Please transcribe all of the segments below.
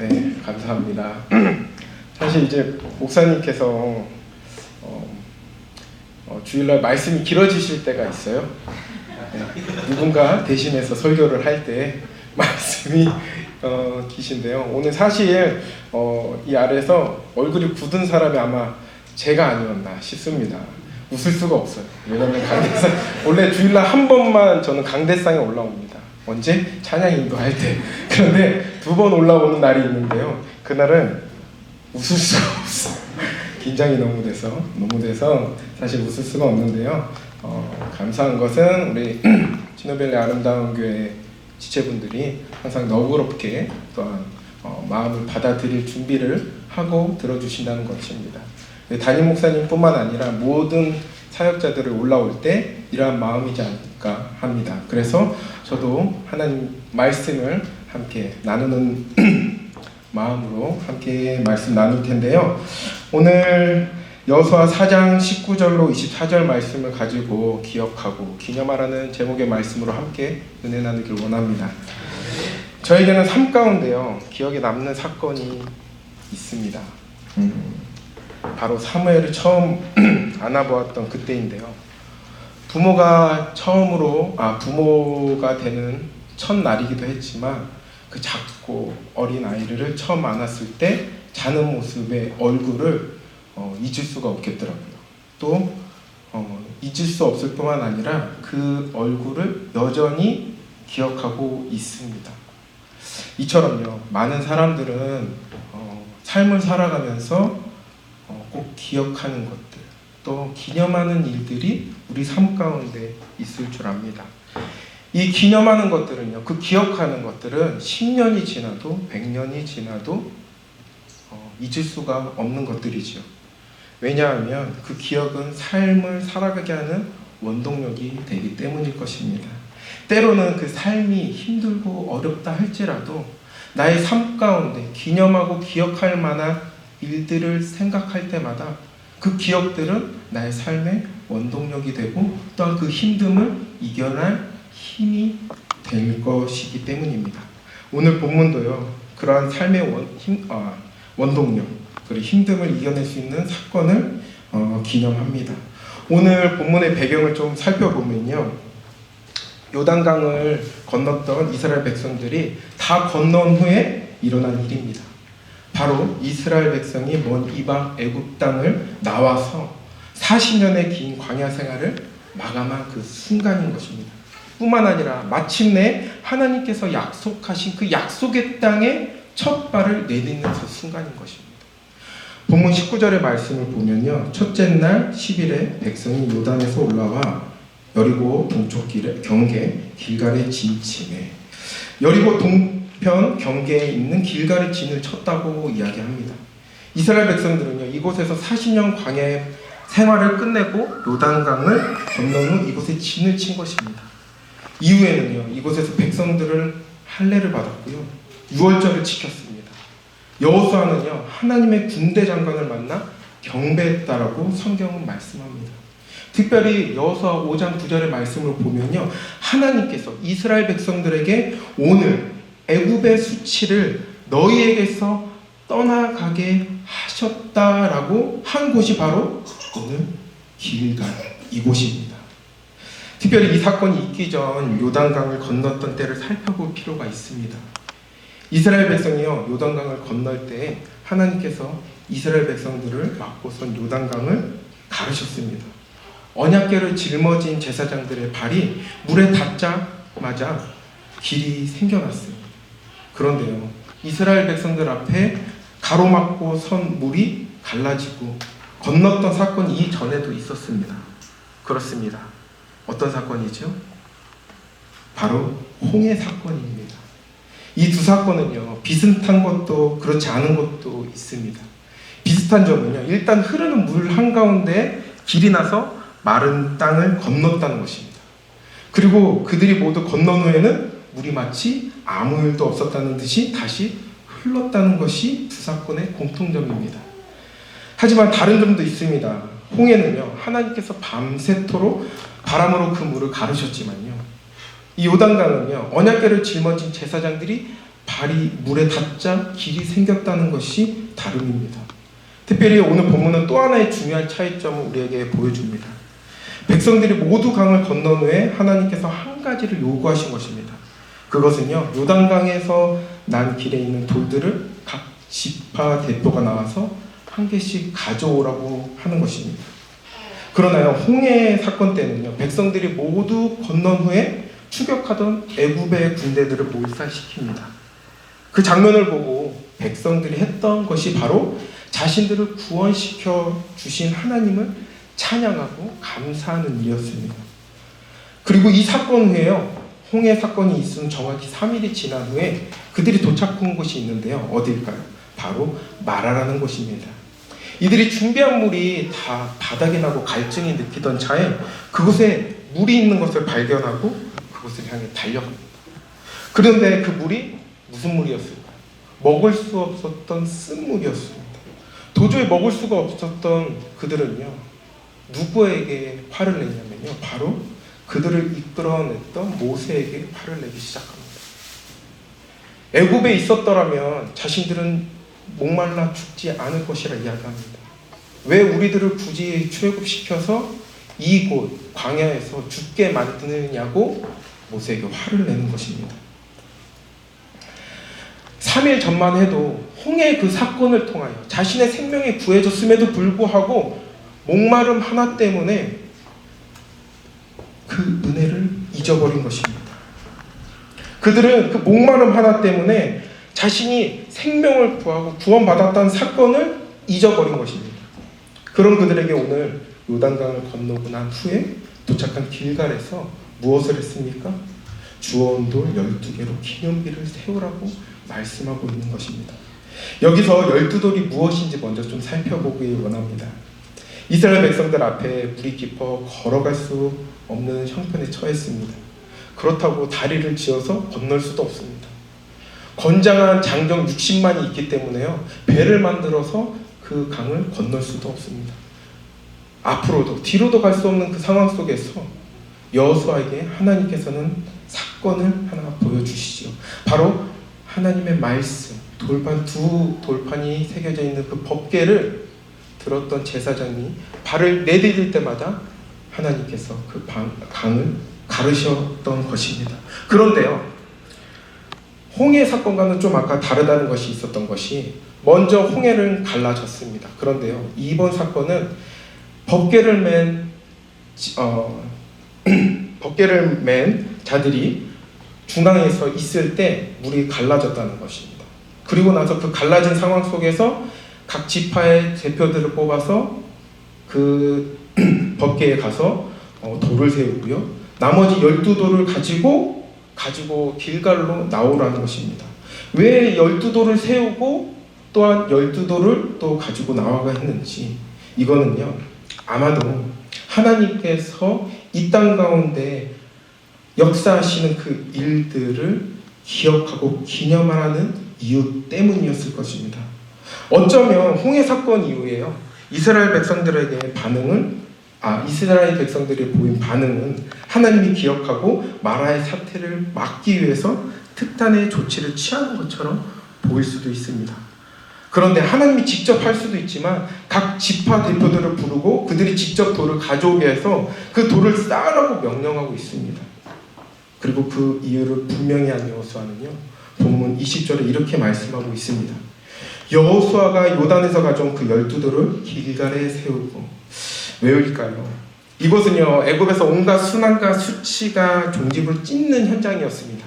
네, 감사합니다. 사실 이제 목사님께서 주일날 말씀이 길어지실 때가 있어요. 네, 누군가 대신해서 설교를 할 때 말씀이 기신데요. 오늘 사실 이 아래서 얼굴이 굳은 사람이 아마 제가 아니었나 싶습니다. 웃을 수가 없어요. 왜냐면 강대상 원래 주일날 한 번만 저는 강대상에 올라옵니다. 언제? 찬양 인도할 때. 그런데 2번 올라오는 날이 있는데요. 그날은 웃을 수가 없어요. 긴장이 너무 돼서 사실 웃을 수가 없는데요. 감사한 것은 우리 진호벨레 아름다운 교회 지체분들이 항상 너그럽게 또한 마음을 받아들일 준비를 하고 들어주신다는 것입니다. 담임 목사님뿐만 아니라 모든 사역자들을 올라올 때 이러한 마음이지 않을까 합니다. 그래서 저도 하나님 말씀을 함께 나누는 마음으로 함께 말씀 나눌 텐데요. 오늘 여호수아 4장 19절로 24절 말씀을 가지고 기억하고 기념하라는 제목의 말씀으로 함께 은혜 나누길 원합니다. 저에게는 삶 가운데요, 기억에 남는 사건이 있습니다. 바로 사무엘을 처음 안아보았던 그때인데요. 부모가 되는 첫날이기도 했지만 그 작고 어린 아이를 처음 안았을 때 자는 모습의 얼굴을 잊을 수가 없겠더라고요. 또 잊을 수 없을 뿐만 아니라 그 얼굴을 여전히 기억하고 있습니다. 이처럼요, 많은 사람들은 삶을 살아가면서 꼭 기억하는 것들, 또 기념하는 일들이 우리 삶 가운데 있을 줄 압니다. 이 기념하는 것들은요, 그 기억하는 것들은 10년이 지나도 100년이 지나도 잊을 수가 없는 것들이지요. 왜냐하면 그 기억은 삶을 살아가게 하는 원동력이 되기 때문일 것입니다. 때로는 그 삶이 힘들고 어렵다 할지라도 나의 삶 가운데 기념하고 기억할 만한 일들을 생각할 때마다 그 기억들은 나의 삶의 원동력이 되고 또한 그 힘듦을 이겨낼 힘이 될 것이기 때문입니다. 오늘 본문도요, 그러한 삶의 원동력, 그리고 힘듦을 이겨낼 수 있는 사건을 기념합니다. 오늘 본문의 배경을 좀 살펴보면요, 요단강을 건넜던 이스라엘 백성들이 다 건넌 후에 일어난 일입니다. 바로 이스라엘 백성이 먼 이방 애굽 땅을 나와서 40년의 긴 광야 생활을 마감한 그 순간인 것입니다. 뿐만 아니라 마침내 하나님께서 약속하신 그 약속의 땅에 첫 발을 내딛는 그 순간인 것입니다. 본문 19절의 말씀을 보면요, 첫째 날 10일에 백성이 요단에서 올라와 여리고 동쪽 경계 길갈에 진침해 여리고 동편 경계에 있는 길갈의 진을 쳤다고 이야기합니다. 이스라엘 백성들은요, 이곳에서 40년 광야의 생활을 끝내고 요단강을 건넌 후 이곳에 진을 친 것입니다. 이후에는요, 이곳에서 백성들을 할례를 받았고요, 유월절을 지켰습니다. 여호수아는요, 하나님의 군대 장관을 만나 경배했다라고 성경은 말씀합니다. 특별히 여호수아 5장 9절의 말씀을 보면요, 하나님께서 이스라엘 백성들에게 오늘 애굽의 수치를 너희에게서 떠나가게 하셨다라고 한 곳이 바로 오늘 길갈 이곳입니다. 특별히 이 사건이 있기 전 요단강을 건넜던 때를 살펴볼 필요가 있습니다. 이스라엘 백성이요, 요단강을 건널 때 하나님께서 이스라엘 백성들을 막고선 요단강을 가르셨습니다. 언약궤를 짊어진 제사장들의 발이 물에 닿자마자 길이 생겨났어요. 그런데요, 이스라엘 백성들 앞에 가로막고 선 물이 갈라지고 건넜던 사건이 이전에도 있었습니다. 그렇습니다. 어떤 사건이죠? 바로 홍해 사건입니다. 이 두 사건은요, 비슷한 것도 그렇지 않은 것도 있습니다. 비슷한 점은요, 일단 흐르는 물 한가운데 길이 나서 마른 땅을 건넜다는 것입니다. 그리고 그들이 모두 건넌 후에는 물이 마치 아무 일도 없었다는 듯이 다시 흘렀다는 것이 두 사건의 공통점입니다. 하지만 다른 점도 있습니다. 홍해는요, 하나님께서 밤새도록 바람으로 그 물을 가르셨지만요, 이 요단강은요, 언약궤를 짊어진 제사장들이 발이 물에 닿자 길이 생겼다는 것이 다름입니다. 특별히 오늘 본문은 또 하나의 중요한 차이점을 우리에게 보여줍니다. 백성들이 모두 강을 건넌 후에 하나님께서 한 가지를 요구하신 것입니다. 그것은요, 요단강에서 난 길에 있는 돌들을 각 지파 대표가 나와서 한 개씩 가져오라고 하는 것입니다. 그러나요, 홍해 사건 때는요, 백성들이 모두 건넌 후에 추격하던 애굽의 군대들을 몰살시킵니다. 그 장면을 보고 백성들이 했던 것이 바로 자신들을 구원시켜 주신 하나님을 찬양하고 감사하는 일이었습니다. 그리고 이 사건 후에요, 홍해 사건이 있은 정확히 3일이 지난 후에 그들이 도착한 곳이 있는데요. 어디일까요? 바로 마라라는 곳입니다. 이들이 준비한 물이 다 바닥이 나고 갈증이 느끼던 차에 그곳에 물이 있는 것을 발견하고 그곳을 향해 달려갑니다. 그런데 그 물이 무슨 물이었을까요? 먹을 수 없었던 쓴물이었습니다. 도저히 먹을 수가 없었던 그들은요, 누구에게 화를 냈냐면요, 바로 그들을 이끌어냈던 모세에게 화를 내기 시작합니다. 애굽에 있었더라면 자신들은 목말라 죽지 않을 것이라 이야기합니다. 왜 우리들을 굳이 출애굽시켜서 이곳 광야에서 죽게 만드느냐고 모세에게 화를 내는 것입니다. 3일 전만 해도 홍해 그 사건을 통하여 자신의 생명이 구해졌음에도 불구하고 목마름 하나 때문에 그 은혜를 잊어버린 것입니다. 그들은 그 목마름 하나 때문에 자신이 생명을 구하고 구원받았다는 사건을 잊어버린 것입니다. 그런 그들에게 오늘 요단강을 건너고 난 후에 도착한 길갈에서 무엇을 했습니까? 주워온 돌 12개로 기념비를 세우라고 말씀하고 있는 것입니다. 여기서 12돌이 무엇인지 먼저 좀 살펴보기 원합니다. 이스라엘 백성들 앞에 물이 깊어 걸어갈 수 없는 형편에 처했습니다. 그렇다고 다리를 지어서 건널 수도 없습니다. 건장한 장정 60만이 있기 때문에요, 배를 만들어서 그 강을 건널 수도 없습니다. 앞으로도 뒤로도 갈 수 없는 그 상황 속에서 여호수아에게 하나님께서는 사건을 하나 보여주시죠. 바로 하나님의 말씀, 두 돌판이 새겨져 있는 그 법궤를 들었던 제사장이 발을 내디딜 때마다 하나님께서 그 강을 가르셨던 것입니다. 그런데요, 홍해 사건과는 좀 아까 다르다는 것이 있었던 것이, 먼저 홍해를 갈라졌습니다. 그런데요, 이번 사건은 법궤를 맨 자들이 중앙에서 있을 때 물이 갈라졌다는 것입니다. 그리고 나서 그 갈라진 상황 속에서 각 지파의 대표들을 뽑아서 그 법궤에 가서 돌을 세우고요, 나머지 12돌을 가지고 길갈로 나오라는 것입니다. 왜 12돌을 세우고 또한 12돌을 또 가지고 나와가 했는지, 이거는요, 아마도 하나님께서 이 땅 가운데 역사하시는 그 일들을 기억하고 기념하라는 이유 때문이었을 것입니다. 어쩌면 홍해 사건 이후에요, 이스라엘 백성들이 보인 반응은 하나님이 기억하고 마라의 사태를 막기 위해서 특단의 조치를 취하는 것처럼 보일 수도 있습니다. 그런데 하나님이 직접 할 수도 있지만 각 지파 대표들을 부르고 그들이 직접 돌을 가져오게 해서 그 돌을 쌓으라고 명령하고 있습니다. 그리고 그 이유를 분명히 한 여호수아는요, 본문 20절에 이렇게 말씀하고 있습니다. 여호수아가 요단에서 가져온 그 12돌을 길갈에 세우고. 왜일까요? 이곳은요, 애굽에서 온갖 순환과 수치가 종집을 찢는 현장이었습니다.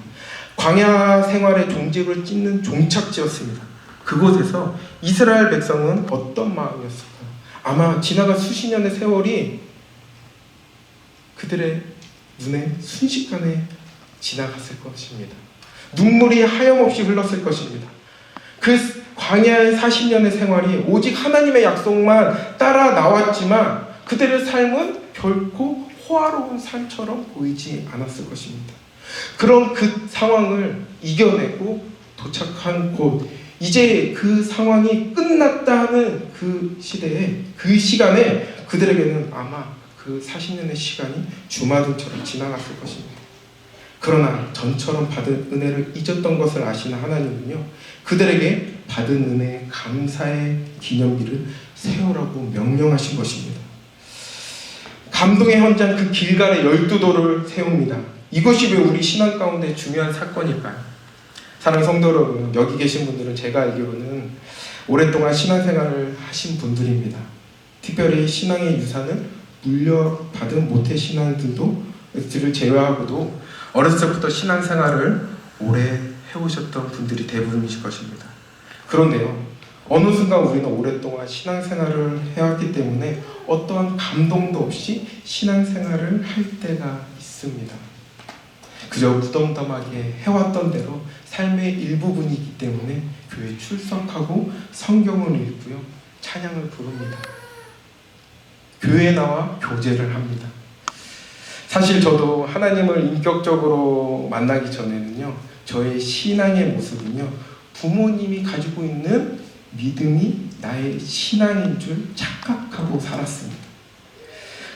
광야 생활의 종집을 찢는 종착지였습니다. 그곳에서 이스라엘 백성은 어떤 마음이었을까요? 아마 지나간 수십 년의 세월이 그들의 눈에 순식간에 지나갔을 것입니다. 눈물이 하염없이 흘렀을 것입니다. 그 광야의 40년의 생활이 오직 하나님의 약속만 따라 나왔지만 그들의 삶은 결코 호화로운 삶처럼 보이지 않았을 것입니다. 그런 그 상황을 이겨내고 도착한 곳, 이제 그 상황이 끝났다 하는 그 시대에, 그 시간에 그들에게는 아마 그 40년의 시간이 주마등처럼 지나갔을 것입니다. 그러나 전처럼 받은 은혜를 잊었던 것을 아시는 하나님은요, 그들에게 받은 은혜에 감사의 기념비를 세우라고 명령하신 것입니다. 감동의 현장 그 길갈의 12돌을 세웁니다. 이것이 왜 우리 신앙 가운데 중요한 사건일까요? 사랑하는 성도 여러분, 여기 계신 분들은 제가 알기로는 오랫동안 신앙생활을 하신 분들입니다. 특별히 신앙의 유산을 물려받은 모태신앙들을 제외하고도 어렸을 때부터 신앙생활을 오래 해오셨던 분들이 대부분이실 것입니다. 그런데요, 어느 순간 우리는 오랫동안 신앙생활을 해왔기 때문에 어떠한 감동도 없이 신앙생활을 할 때가 있습니다. 그저 무덤덤하게 해왔던 대로 삶의 일부분이기 때문에 교회에 출석하고 성경을 읽고요, 찬양을 부릅니다. 교회에 나와 교제를 합니다. 사실 저도 하나님을 인격적으로 만나기 전에는요, 저의 신앙의 모습은요, 부모님이 가지고 있는 믿음이 나의 신앙인 줄 착각하고 살았습니다.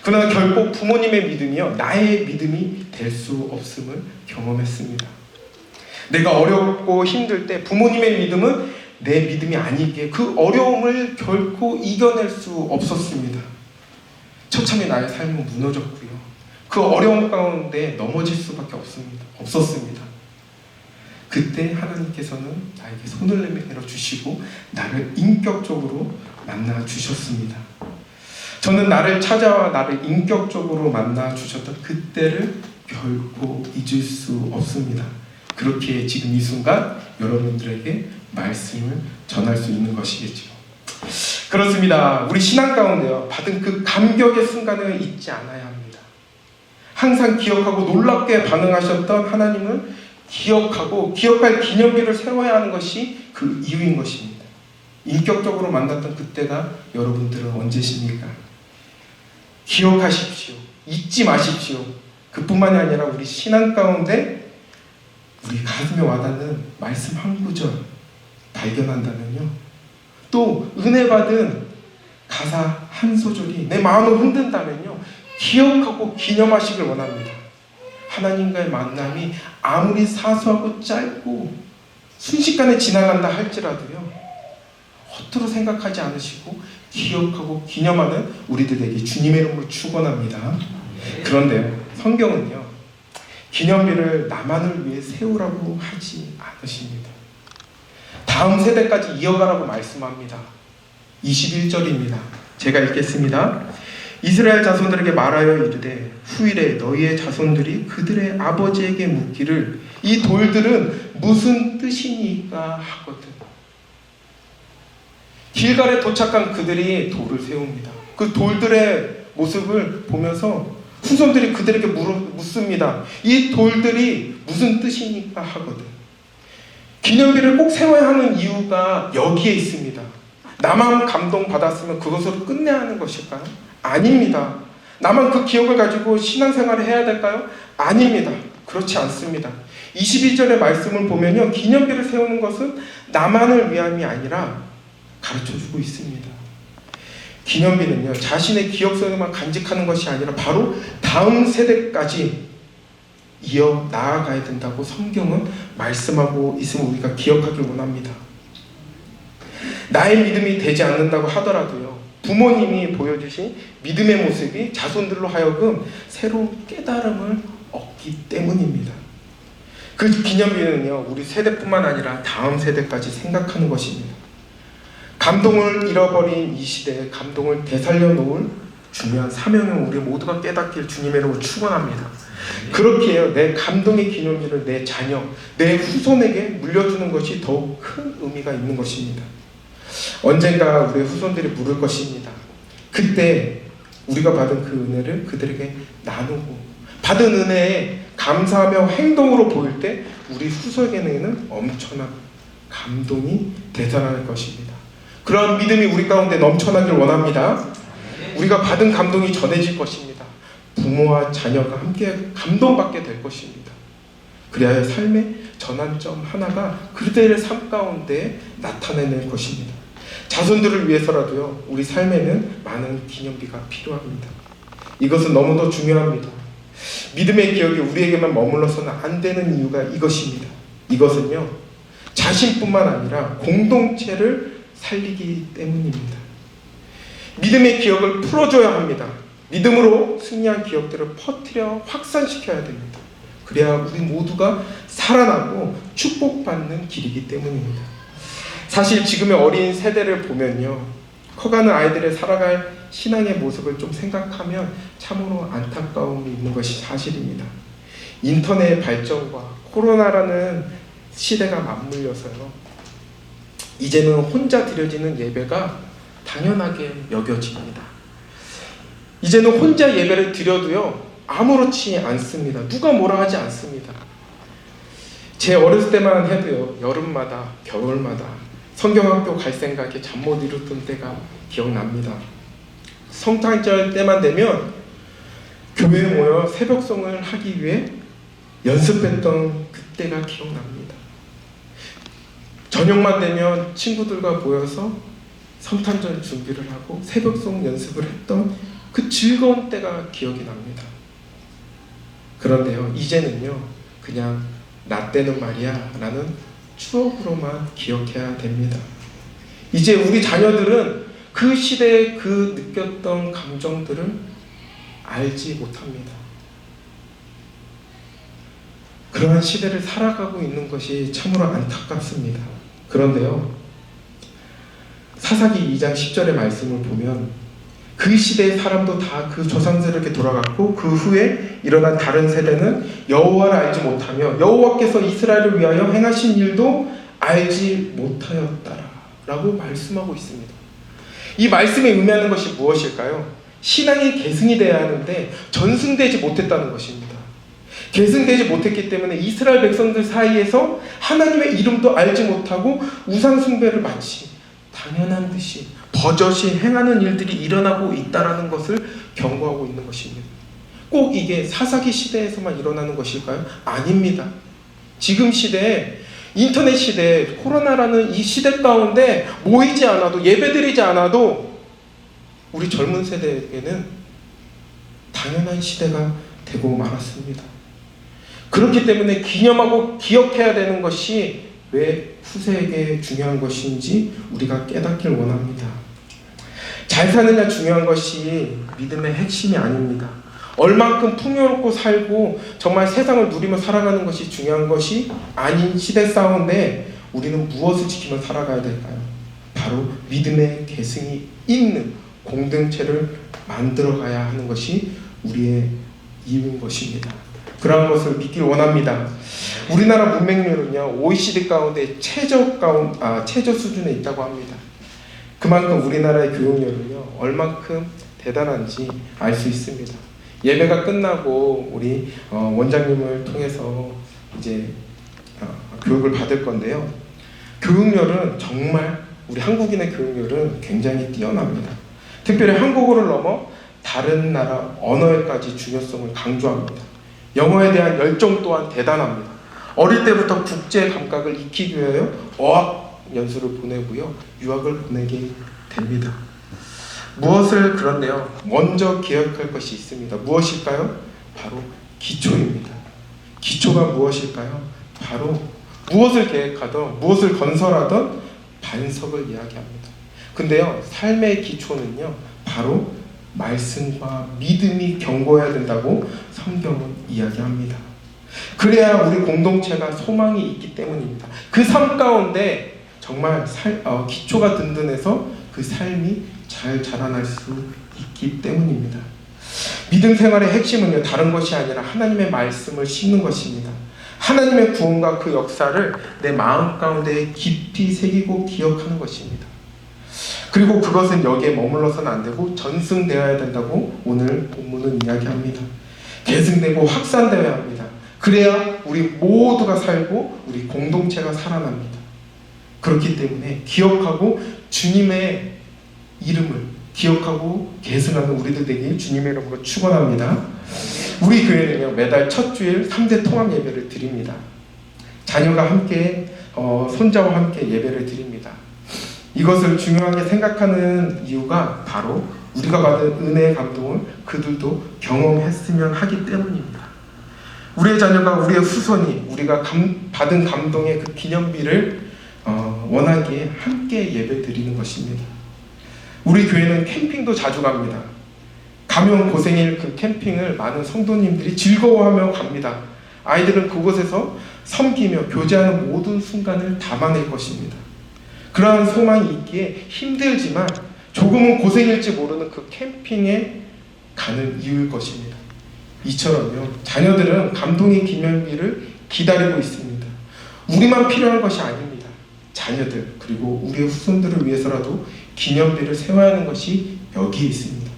그러나 결국 부모님의 믿음이요, 나의 믿음이 될 수 없음을 경험했습니다. 내가 어렵고 힘들 때 부모님의 믿음은 내 믿음이 아니기에 그 어려움을 결코 이겨낼 수 없었습니다. 처참히 나의 삶은 무너졌고요, 그 어려움 가운데 넘어질 수밖에 없었습니다. 그때 하나님께서는 나에게 손을 내밀어 주시고 나를 인격적으로 만나 주셨습니다. 저는 나를 찾아와 나를 인격적으로 만나 주셨던 그때를 결코 잊을 수 없습니다. 그렇게 지금 이 순간 여러분들에게 말씀을 전할 수 있는 것이겠죠. 그렇습니다. 우리 신앙 가운데요, 받은 그 감격의 순간을 잊지 않아야 합니다. 항상 기억하고 놀랍게 반응하셨던 하나님을 기억하고 기억할 기념비를 세워야 하는 것이 그 이유인 것입니다. 인격적으로 만났던 그때가 여러분들은 언제십니까? 기억하십시오. 잊지 마십시오. 그뿐만이 아니라 우리 신앙 가운데 우리 가슴에 와닿는 말씀 한 구절 발견한다면요, 또 은혜 받은 가사 한 소절이 내 마음을 흔든다면요, 기억하고 기념하시길 원합니다. 하나님과의 만남이 아무리 사소하고 짧고 순식간에 지나간다 할지라도요, 헛으로 생각하지 않으시고 기억하고 기념하는 우리들에게 주님의 이름으로 축원합니다. 그런데요, 성경은요, 기념비를 나만을 위해 세우라고 하지 않으십니다. 다음 세대까지 이어가라고 말씀합니다. 21절입니다. 제가 읽겠습니다. 이스라엘 자손들에게 말하여 이르되 후일에 너희의 자손들이 그들의 아버지에게 묻기를 이 돌들은 무슨 뜻이니까 하거든. 길갈에 도착한 그들이 돌을 세웁니다. 그 돌들의 모습을 보면서 후손들이 그들에게 묻습니다. 이 돌들이 무슨 뜻이니까 하거든. 기념비를 꼭 세워야 하는 이유가 여기에 있습니다. 나만 감동받았으면 그것으로 끝내야 하는 것일까요? 아닙니다. 나만 그 기억을 가지고 신앙생활을 해야 될까요? 아닙니다. 그렇지 않습니다. 22절의 말씀을 보면요, 기념비를 세우는 것은 나만을 위함이 아니라 가르쳐주고 있습니다. 기념비는요, 자신의 기억 속에만 간직하는 것이 아니라 바로 다음 세대까지 이어 나아가야 된다고 성경은 말씀하고 있음을 우리가 기억하길 원합니다. 나의 믿음이 되지 않는다고 하더라도요, 부모님이 보여주신 믿음의 모습이 자손들로 하여금 새로운 깨달음을 얻기 때문입니다. 그 기념비는요, 우리 세대뿐만 아니라 다음 세대까지 생각하는 것입니다. 감동을 잃어버린 이 시대에 감동을 되살려 놓을 중요한 사명을 우리 모두가 깨닫길 주님의 이름으로 축원합니다. 그렇게 해요, 내 감동의 기념비를 내 자녀, 내 후손에게 물려주는 것이 더욱 큰 의미가 있는 것입니다. 언젠가 우리의 후손들이 물을 것입니다. 그때 우리가 받은 그 은혜를 그들에게 나누고 받은 은혜에 감사하며 행동으로 보일 때 우리 후손에게는 엄청난 감동이 되살아날 것입니다. 그런 믿음이 우리 가운데 넘쳐나길 원합니다. 우리가 받은 감동이 전해질 것입니다. 부모와 자녀가 함께 감동받게 될 것입니다. 그래야 삶의 전환점 하나가 그들의 삶 가운데 나타내는 것입니다. 자손들을 위해서라도요, 우리 삶에는 많은 기념비가 필요합니다. 이것은 너무도 중요합니다. 믿음의 기억이 우리에게만 머물러서는 안 되는 이유가 이것입니다. 이것은요, 자신뿐만 아니라 공동체를 살리기 때문입니다. 믿음의 기억을 풀어줘야 합니다. 믿음으로 승리한 기억들을 퍼뜨려 확산시켜야 됩니다. 그래야 우리 모두가 살아나고 축복받는 길이기 때문입니다. 사실 지금의 어린 세대를 보면요, 커가는 아이들의 살아갈 신앙의 모습을 좀 생각하면 참으로 안타까움이 있는 것이 사실입니다. 인터넷 발전과 코로나라는 시대가 맞물려서요, 이제는 혼자 드려지는 예배가 당연하게 여겨집니다. 이제는 혼자 예배를 드려도요, 아무렇지 않습니다. 누가 뭐라 하지 않습니다. 제 어렸을 때만 해도요, 여름마다 겨울마다 성경학교 갈 생각에 잠 못 이루던 때가 기억납니다. 성탄절 때만 되면 교회에 모여 새벽송을 하기 위해 연습했던 그때가 기억납니다. 저녁만 되면 친구들과 모여서 성탄절 준비를 하고 새벽송 연습을 했던 그 즐거운 때가 기억이 납니다. 그런데요, 이제는요, 그냥 나 때는 말이야 라는 추억으로만 기억해야 됩니다. 이제 우리 자녀들은 그 시대에 그 느꼈던 감정들을 알지 못합니다. 그러한 시대를 살아가고 있는 것이 참으로 안타깝습니다. 그런데요, 사사기 2장 10절의 말씀을 보면 그 시대의 사람도 다 그 조상들에게 돌아갔고 그 후에 일어난 다른 세대는 여호와를 알지 못하며 여호와께서 이스라엘을 위하여 행하신 일도 알지 못하였다라 라고 말씀하고 있습니다. 이 말씀에 의미하는 것이 무엇일까요? 신앙이 계승이 돼야 하는데 전승되지 못했다는 것입니다. 계승되지 못했기 때문에 이스라엘 백성들 사이에서 하나님의 이름도 알지 못하고 우상 숭배를 마치 당연한 듯이 버젓이 행하는 일들이 일어나고 있다는 것을 경고하고 있는 것입니다. 꼭 이게 사사기 시대에서만 일어나는 것일까요? 아닙니다. 지금 시대에, 인터넷 시대에, 코로나라는 이 시대 가운데 모이지 않아도, 예배드리지 않아도 우리 젊은 세대에게는 당연한 시대가 되고 말았습니다. 그렇기 때문에 기념하고 기억해야 되는 것이 왜 후세에게 중요한 것인지 우리가 깨닫길 원합니다. 잘 사느냐 중요한 것이 믿음의 핵심이 아닙니다. 얼만큼 풍요롭고 살고 정말 세상을 누리며 살아가는 것이 중요한 것이 아닌 시대 싸움인데 우리는 무엇을 지키며 살아가야 될까요? 바로 믿음의 계승이 있는 공동체를 만들어가야 하는 것이 우리의 이유인 것입니다. 그런 것을 믿길 원합니다. 우리나라 문맹률은요, OECD 가운데 최저 수준에 있다고 합니다. 그만큼 우리나라의 교육열은요, 얼만큼 대단한지 알 수 있습니다. 예배가 끝나고 우리 원장님을 통해서 이제 교육을 받을 건데요, 교육열은 정말 우리 한국인의 교육열은 굉장히 뛰어납니다. 특별히 한국어를 넘어 다른 나라 언어에까지 중요성을 강조합니다. 영어에 대한 열정 또한 대단합니다. 어릴 때부터 국제 감각을 익히기 위하여 어학 연수를 보내고요, 유학을 보내게 됩니다. 무엇을 그런데요, 먼저 기억할 것이 있습니다. 무엇일까요? 바로 기초입니다. 기초가 무엇일까요? 바로 무엇을 계획하던, 무엇을 건설하던 반석을 이야기합니다. 근데요, 삶의 기초는요, 바로 말씀과 믿음이 견고해야 된다고 성경은 이야기합니다. 그래야 우리 공동체가 소망이 있기 때문입니다. 그 삶 가운데 정말 기초가 든든해서 그 삶이 잘 자라날 수 있기 때문입니다. 믿음 생활의 핵심은요, 다른 것이 아니라 하나님의 말씀을 심는 것입니다. 하나님의 구원과 그 역사를 내 마음 가운데 깊이 새기고 기억하는 것입니다. 그리고 그것은 여기에 머물러서는 안 되고 전승되어야 된다고 오늘 본문은 이야기합니다. 계승되고 확산되어야 합니다. 그래야 우리 모두가 살고 우리 공동체가 살아납니다. 그렇기 때문에 기억하고 주님의 이름을 기억하고 계승하는 우리들 되길 주님의 이름으로 축원합니다. 우리 교회는요, 매달 첫 주일 3대 통합 예배를 드립니다. 자녀가 함께 손자와 함께 예배를 드립니다. 이것을 중요하게 생각하는 이유가 바로 우리가 받은 은혜의 감동을 그들도 경험했으면 하기 때문입니다. 우리의 자녀가, 우리의 후손이 우리가 받은 감동의 그 기념비를 원하기에 함께 예배 드리는 것입니다. 우리 교회는 캠핑도 자주 갑니다. 가면 고생일 그 캠핑을 많은 성도님들이 즐거워하며 갑니다. 아이들은 그곳에서 섬기며 교제하는 모든 순간을 담아낼 것입니다. 그러한 소망이 있기에 힘들지만 조금은 고생일지 모르는 그 캠핑에 가는 이유일 것입니다. 이처럼요, 자녀들은 감동의 기념비를 기다리고 있습니다. 우리만 필요한 것이 아닙니다. 자녀들 그리고 우리의 후손들을 위해서라도 기념비를 세워야 하는 것이 여기에 있습니다.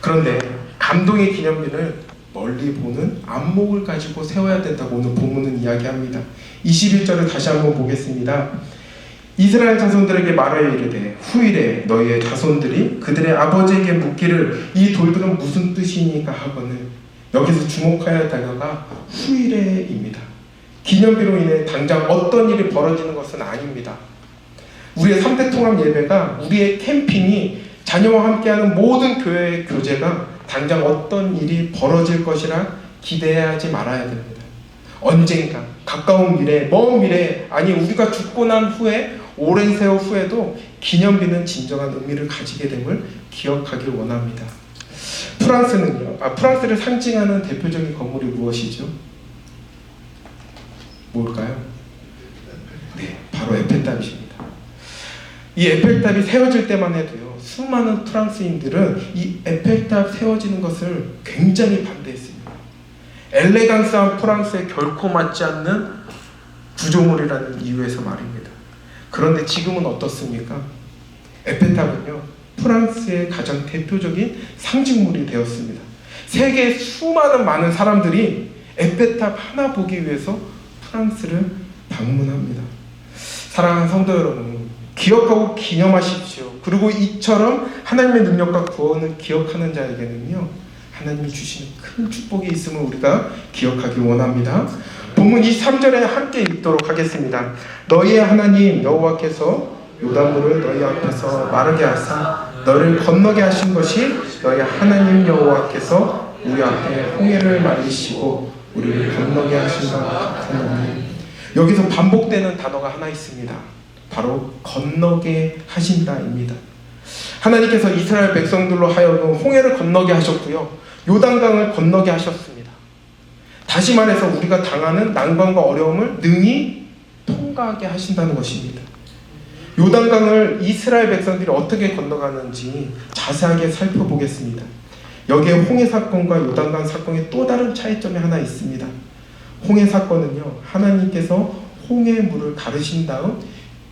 그런데 감동의 기념비를 멀리 보는 안목을 가지고 세워야 된다고 오늘 본문은 이야기합니다. 21절을 다시 한번 보겠습니다. 이스라엘 자손들에게 말하여 이르되 후일에 너희의 자손들이 그들의 아버지에게 묻기를 이 돌들은 무슨 뜻이니까 하거늘. 여기서 주목해야 할 단어가 후일에입니다. 기념비로 인해 당장 어떤 일이 벌어지는 것은 아닙니다. 우리의 3대 통합 예배가, 우리의 캠핑이, 자녀와 함께하는 모든 교회의 교제가 당장 어떤 일이 벌어질 것이라 기대하지 말아야 됩니다. 언젠가 가까운 미래, 먼 미래, 아니 우리가 죽고 난 후에, 오랜 세월 후에도 기념비는 진정한 의미를 가지게 됨을 기억하길 원합니다. 프랑스를 상징하는 대표적인 건물이 무엇이죠? 뭘까요? 네, 바로 에펠탑이십니다. 이 에펠탑이 세워질 때만 해도요, 수많은 프랑스인들은 이 에펠탑 세워지는 것을 굉장히 반대했습니다. 엘레강스한 프랑스에 결코 맞지 않는 구조물이라는 이유에서 말입니다. 그런데 지금은 어떻습니까? 에펠탑은요, 프랑스의 가장 대표적인 상징물이 되었습니다. 세계의 많은 사람들이 에펠탑 하나 보기 위해서 프랑스를 방문합니다. 사랑하는 성도 여러분, 기억하고 기념하십시오. 그리고 이처럼 하나님의 능력과 구원을 기억하는 자에게는요, 하나님이 주시는 큰 축복이 있음을 우리가 기억하기 원합니다. 본문 23절에 함께 읽도록 하겠습니다. 너희의 하나님 여호와께서 요단물을 너희 앞에서 마르게 하사 너를 건너게 하신 것이 너희 하나님 여호와께서 우리 앞에 홍해를 말리시고 우리를 건너게 하신 것 같으니. 여기서 반복되는 단어가 하나 있습니다. 바로 건너게 하신다입니다. 하나님께서 이스라엘 백성들로 하여금 홍해를 건너게 하셨고요, 요단강을 건너게 하셨습니다. 다시 말해서 우리가 당하는 난관과 어려움을 능히 통과하게 하신다는 것입니다. 요단강을 이스라엘 백성들이 어떻게 건너가는지 자세하게 살펴보겠습니다. 여기에 홍해 사건과 요단강 사건의 또 다른 차이점이 하나 있습니다. 홍해 사건은요, 하나님께서 홍해의 물을 가르신 다음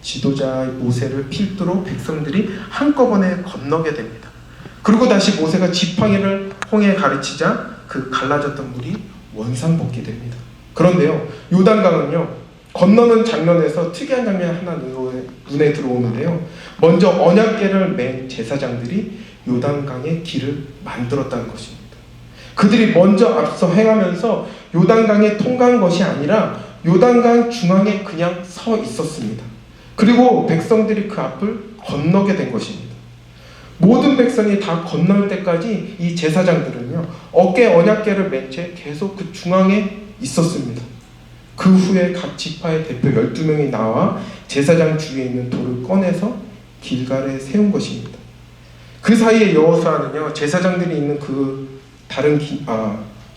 지도자 모세를 필두로 백성들이 한꺼번에 건너게 됩니다. 그리고 다시 모세가 지팡이를 홍해에 가르치자 그 갈라졌던 물이 원상복귀 됩니다. 그런데요, 요단강은요, 건너는 장면에서 특이한 장면이 하나 눈에 들어오는데요, 먼저 언약궤를 맨 제사장들이 요단강의 길을 만들었다는 것입니다. 그들이 먼저 앞서 행하면서 요단강에 통과한 것이 아니라 요단강 중앙에 그냥 서 있었습니다. 그리고 백성들이 그 앞을 건너게 된 것입니다. 모든 백성이 다 건널 때까지 이 제사장들은요, 어깨에 언약궤를 맨 채 계속 그 중앙에 있었습니다. 그 후에 각 지파의 대표 12명이 나와 제사장 주위에 있는 돌을 꺼내서 길갈에 세운 것입니다. 그 사이에 여호수아는요, 제사장들이 있는 그 다른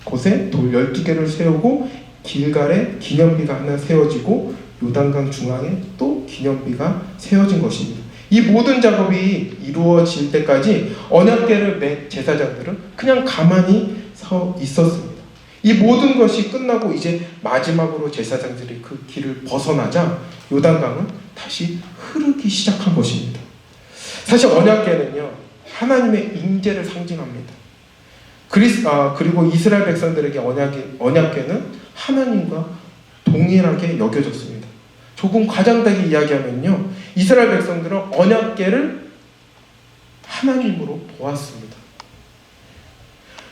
곳에 돌 12개를 세우고 길갈에 기념비가 하나 세워지고 요단강 중앙에 또 기념비가 세워진 것입니다. 이 모든 작업이 이루어질 때까지 언약궤를 맨 제사장들은 그냥 가만히 서 있었습니다. 이 모든 것이 끝나고 이제 마지막으로 제사장들이 그 길을 벗어나자 요단강은 다시 흐르기 시작한 것입니다. 사실 언약궤는요, 하나님의 임재를 상징합니다. 그리고 이스라엘 백성들에게 언약궤는 하나님과 동일하게 여겨졌습니다. 조금 과장되게 이야기하면요, 이스라엘 백성들은 언약궤를 하나님으로 보았습니다.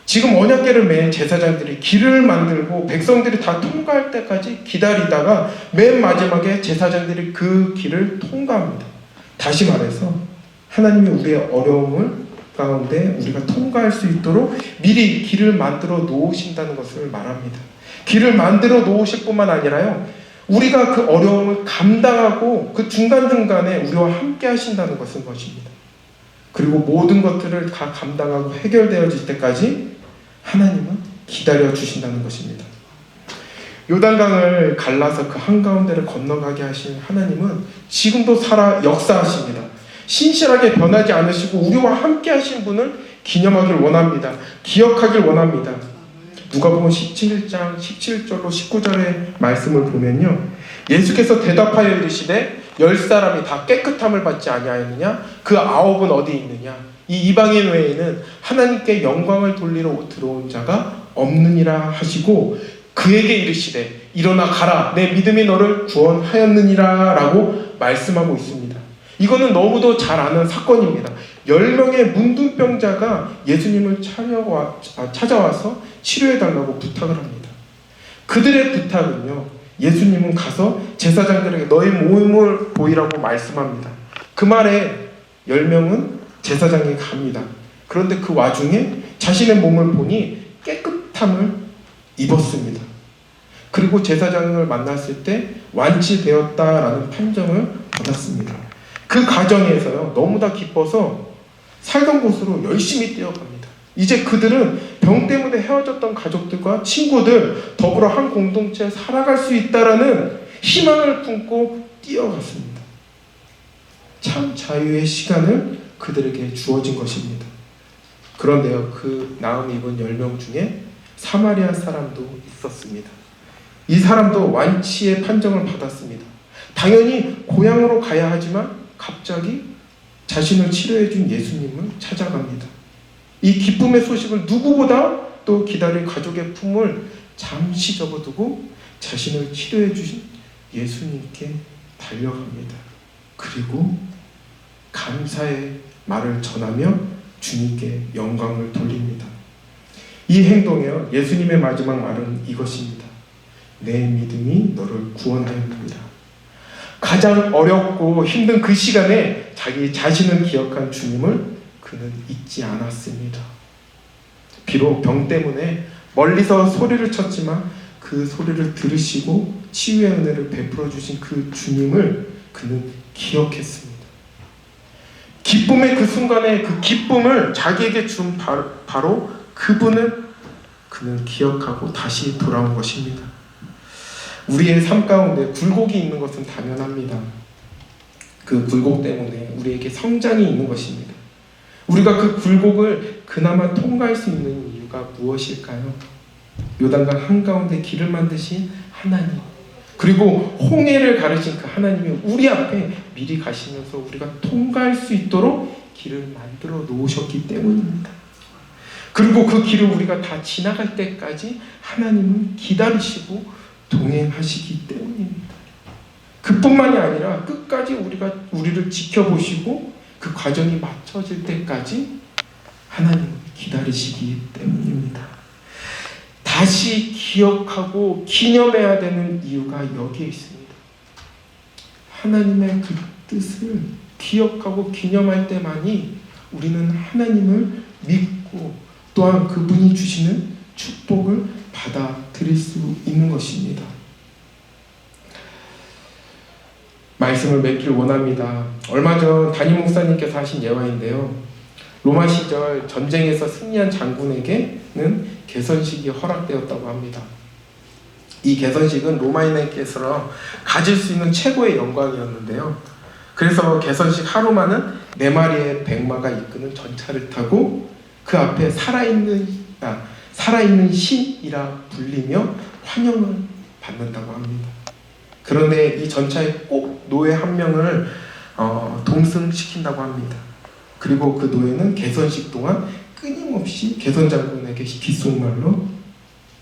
지금 언약궤를 맨 제사장들이 길을 만들고 백성들이 다 통과할 때까지 기다리다가 맨 마지막에 제사장들이 그 길을 통과합니다. 다시 말해서 하나님이 우리의 어려움을 가운데 우리가 통과할 수 있도록 미리 길을 만들어 놓으신다는 것을 말합니다. 길을 만들어 놓으실 뿐만 아니라요, 우리가 그 어려움을 감당하고 그 중간중간에 우리와 함께 하신다는 것입니다. 그리고 모든 것들을 다 감당하고 해결되어질 때까지 하나님은 기다려 주신다는 것입니다. 요단강을 갈라서 그 한가운데를 건너가게 하신 하나님은 지금도 살아 역사하십니다. 신실하게 변하지 않으시고 우리와 함께 하신 분을 기념하길 원합니다. 기억하길 원합니다. 누가복음 17장 17절로 19절의 말씀을 보면요, 예수께서 대답하여 이르시되 10사람이 다 깨끗함을 받지 아니하였느냐? 그 9은 어디 있느냐? 이 이방인 외에는 하나님께 영광을 돌리러 들어온 자가 없느니라 하시고 그에게 이르시되 일어나 가라, 내 믿음이 너를 구원하였느니라 라고 말씀하고 있습니다. 이거는 너무도 잘 아는 사건입니다. 10명의 문둥병자가 예수님을 찾아와서 치료해달라고 부탁을 합니다. 그들의 부탁은요, 예수님은 가서 제사장들에게 너의 몸을 보이라고 말씀합니다. 그 말에 10명은 제사장이 갑니다. 그런데 그 와중에 자신의 몸을 보니 깨끗함을 입었습니다. 그리고 제사장을 만났을 때 완치되었다라는 판정을 받았습니다. 그 과정에서요, 너무나 기뻐서 살던 곳으로 열심히 뛰어갑니다. 이제 그들은 병 때문에 헤어졌던 가족들과 친구들 더불어 한 공동체에 살아갈 수 있다라는 희망을 품고 뛰어갔습니다. 참 자유의 시간을 그들에게 주어진 것입니다. 그런데요, 그 나음 입은 10명 중에 사마리아 사람도 있었습니다. 이 사람도 완치의 판정을 받았습니다. 당연히 고향으로 가야 하지만 갑자기 자신을 치료해준 예수님을 찾아갑니다. 이 기쁨의 소식을 누구보다 또 기다릴 가족의 품을 잠시 접어두고 자신을 치료해주신 예수님께 달려갑니다. 그리고 감사의 말을 전하며 주님께 영광을 돌립니다. 이 행동에요, 예수님의 마지막 말은 이것입니다. 내 믿음이 너를 구원하였느니라. 가장 어렵고 힘든 그 시간에 자기 자신을 기억한 주님을 그는 잊지 않았습니다. 비록 병 때문에 멀리서 소리를 쳤지만 그 소리를 들으시고 치유의 은혜를 베풀어 주신 그 주님을 그는 기억했습니다. 기쁨의 그 순간에 그 기쁨을 자기에게 준 바로 그분을 그는 기억하고 다시 돌아온 것입니다. 우리의 삶 가운데 굴곡이 있는 것은 당연합니다. 그 굴곡 때문에 우리에게 성장이 있는 것입니다. 우리가 그 굴곡을 그나마 통과할 수 있는 이유가 무엇일까요? 요단강 한가운데 길을 만드신 하나님, 그리고 홍해를 가르신 그 하나님이 우리 앞에 미리 가시면서 우리가 통과할 수 있도록 길을 만들어 놓으셨기 때문입니다. 그리고 그 길을 우리가 다 지나갈 때까지 하나님은 기다리시고 동행하시기 때문입니다. 그뿐만이 아니라 끝까지 우리를 지켜보시고 그 과정이 맞춰질 때까지 하나님은 기다리시기 때문입니다. 다시 기억하고 기념해야 되는 이유가 여기에 있습니다. 하나님의 그 뜻을 기억하고 기념할 때만이 우리는 하나님을 믿고 또한 그분이 주시는 축복을 받아들일 수 있는 것입니다. 말씀을 맺길 원합니다. 얼마 전 담임 목사님께서 하신 예화인데요, 로마 시절 전쟁에서 승리한 장군에게는 개선식이 허락되었다고 합니다. 이 개선식은 로마인에게서 가질 수 있는 최고의 영광이었는데요, 그래서 개선식 하루만은 4마리의 백마가 이끄는 전차를 타고 그 앞에 살아있는 신이라 불리며 환영을 받는다고 합니다. 그런데 이 전차에 꼭 노예 한 명을 동승시킨다고 합니다. 그리고 그 노예는 개선식 동안 끊임없이 개선 장군에게 귓속말로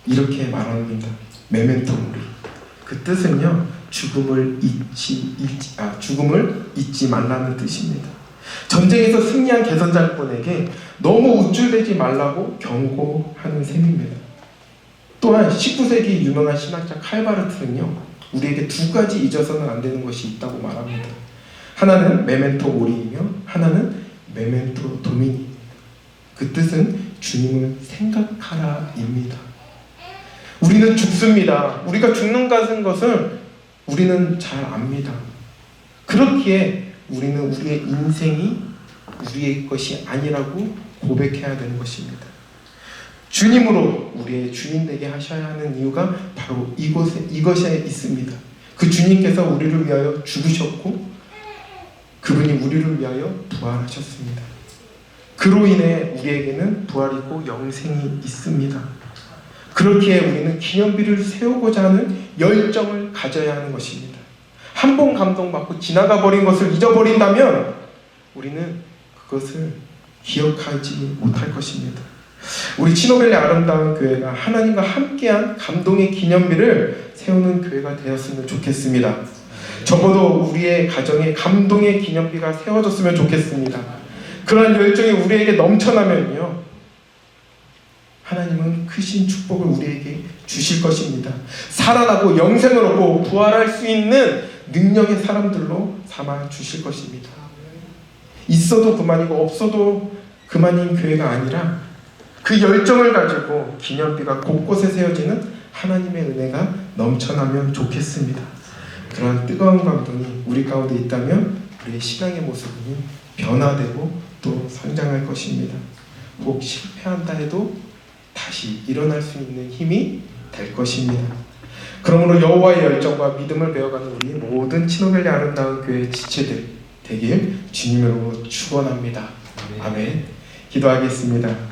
이렇게 말합니다. 메멘토 모리. 그 뜻은요, 죽음을 잊지 말라는 뜻입니다. 전쟁에서 승리한 개선 장군에게 너무 우쭐대지 말라고 경고하는 셈입니다. 또한 19세기 유명한 신학자 칼바르트는요, 우리에게 2가지 잊어서는 안 되는 것이 있다고 말합니다. 하나는 메멘토 모리이며 하나는 메멘토 도미니. 그 뜻은 주님을 생각하라입니다. 우리는 죽습니다. 우리가 죽는 것은 우리는 잘 압니다. 그렇기에 우리는 우리의 인생이 우리의 것이 아니라고 고백해야 되는 것입니다. 주님으로 우리의 주인 되게 하셔야 하는 이유가 바로 이것에 있습니다. 그 주님께서 우리를 위하여 죽으셨고 그분이 우리를 위하여 부활하셨습니다. 그로 인해 우리에게는 부활이 있고 영생이 있습니다. 그렇기에 우리는 기념비를 세우고자 하는 열정을 가져야 하는 것입니다. 한 번 감동받고 지나가 버린 것을 잊어버린다면 우리는 그것을 기억하지 못할 것입니다. 우리 치노벨리 아름다운 교회가 하나님과 함께한 감동의 기념비를 세우는 교회가 되었으면 좋겠습니다. 적어도 우리의 가정에 감동의 기념비가 세워졌으면 좋겠습니다. 그러한 열정이 우리에게 넘쳐나면요, 하나님은 크신 축복을 우리에게 주실 것입니다. 살아나고 영생을 얻고 부활할 수 있는 능력의 사람들로 삼아 주실 것입니다. 있어도 그만이고 없어도 그만인 교회가 아니라 그 열정을 가지고 기념비가 곳곳에 세워지는 하나님의 은혜가 넘쳐나면 좋겠습니다. 그런 뜨거운 감동이 우리 가운데 있다면 우리의 신앙의 모습은 변화되고 또 성장할 것입니다. 혹 실패한다 해도 다시 일어날 수 있는 힘이 될 것입니다. 그러므로 여호와의 열정과 믿음을 배워가는 우리 모든 치노벨리 아름다운 교회의 지체들 되길 주님으로 축원합니다. 아멘. 기도하겠습니다.